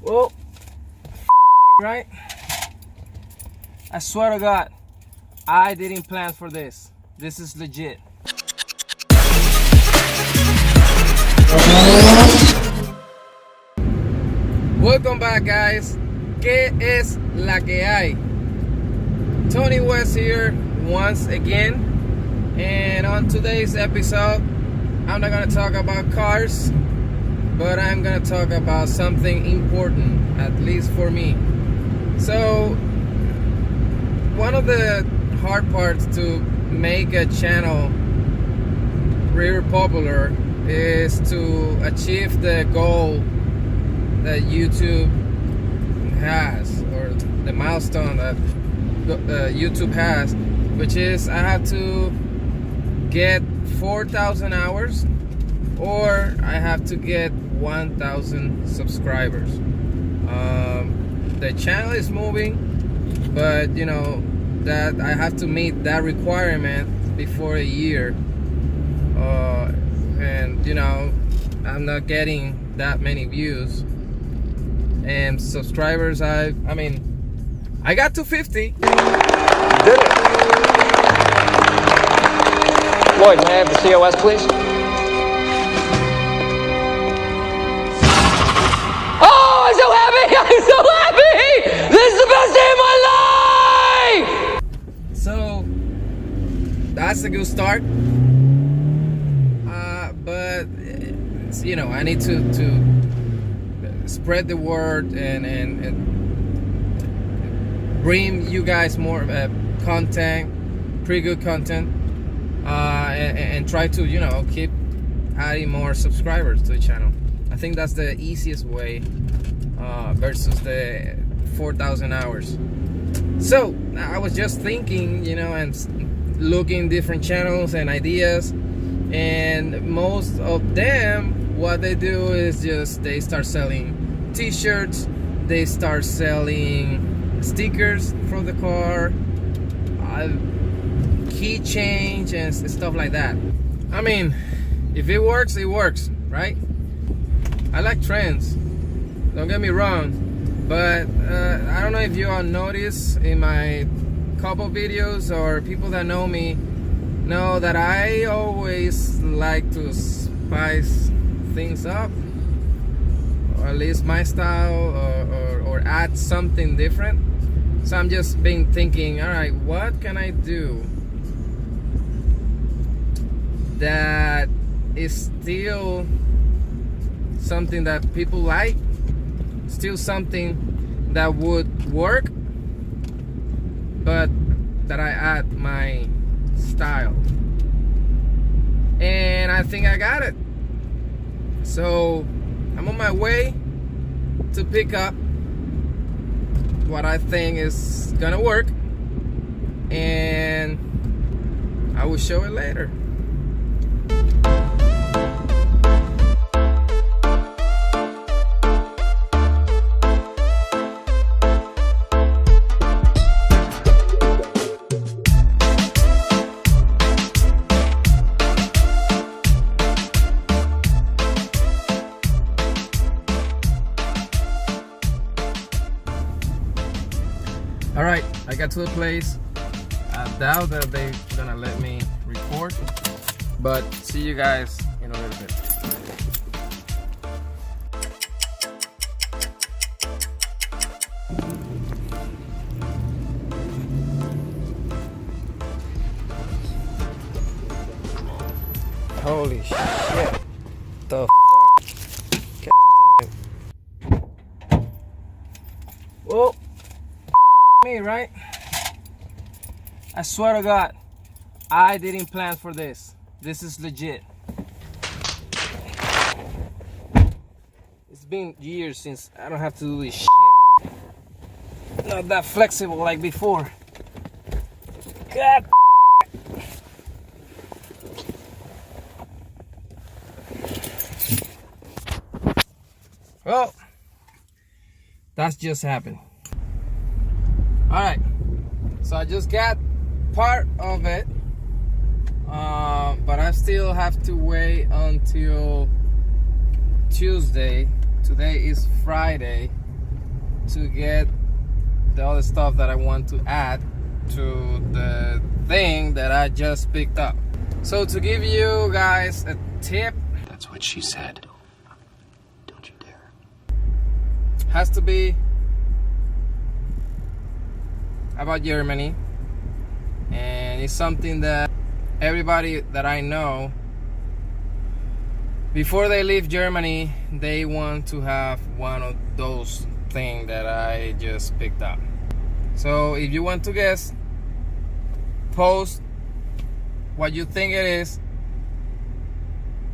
Well, me, right? I swear to God, I didn't plan for this. This is legit. Welcome back, guys. ¿Qué es la que hay? Tony West here once again, and on today's episode, I'm not gonna talk about cars, but I'm gonna talk about something important, at least for me. So, one of the hard parts to make a channel really popular is to achieve the goal that YouTube has, or the milestone that YouTube has, which is I have to get 4,000 hours or I have to get 1,000 subscribers. The channel is moving, but you know that I have to meet that requirement before a year, and you know I'm not getting that many views and subscribers. I got to 50. Did it. Lloyd, may I have the COS, please? Oh, I'm so happy! I'm so happy! This is the best day of my life! So that's a good start. But you know, I need to spread the word and bring you guys more content, pretty good content, and try to, you know, keep adding more subscribers to the channel. I think that's the easiest way versus the 4,000 hours. So I was just thinking, you know, and looking different channels and ideas, and most of them, what they do is just they start selling t-shirts, they start selling stickers from the car, keychains and stuff like that. I mean, if it works, it works, right? I like trends, don't get me wrong, but I don't know if you all noticed in my couple videos, or people that know me know that I always like to spice things up, or at least my style, or add something different. So I'm just been thinking, all right, what can I do that is still something that people like, still something that would work, but that I add my style. And I think I got it. So I'm on my way to pick up what I think is gonna work, and I will show it later. Alright, I got to the place. I doubt that they're gonna let me record, but see you guys in a little bit. Holy shit. The f***? God damn it. Well, me, right? I swear to God, I didn't plan for this. This is legit. It's been years since I don't have to do this shit. Not that flexible like before. God. Well, that's just happened. Alright, so I just got part of it, but I still have to wait until Tuesday. Today is Friday, to get the other stuff that I want to add to the thing that I just picked up. So to give you guys a tip, That's what she said. Don't you dare. has to be about Germany, and it's something that everybody that I know, before they leave Germany, they want to have one of those things that I just picked up. So if you want to guess, post what you think it is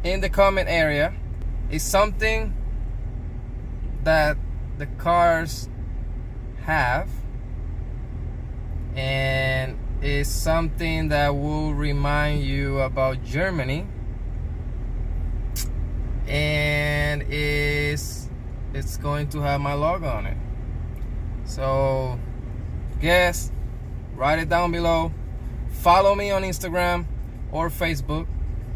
in the comment area. It's something that the cars have, and it's something that will remind you about Germany, and it's going to have my logo on it. So guess, write it down below. Follow me on Instagram or Facebook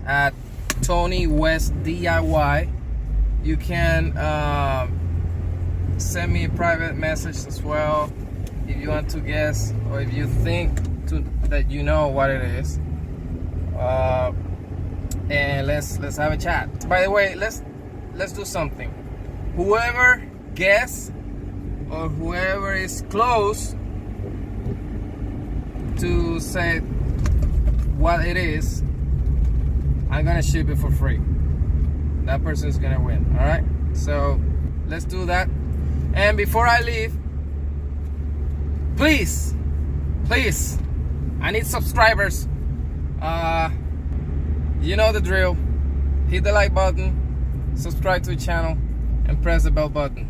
at Tony West DIY. You can send me a private message as well if you want to guess, or if you think that you know what it is. And let's have a chat. By the way, let's do something. Whoever guess, or whoever is close to say what it is, I'm gonna ship it for free. That person is gonna win. All right, so let's do that. And before I leave, please, I need subscribers. You know the drill. Hit the like button, subscribe to the channel, and press the bell button.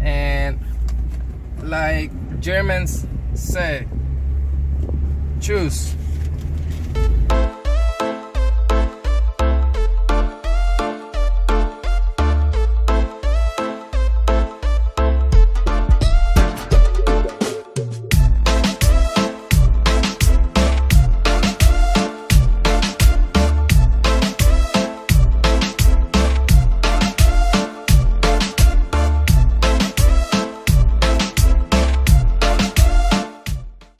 And like Germans say, choose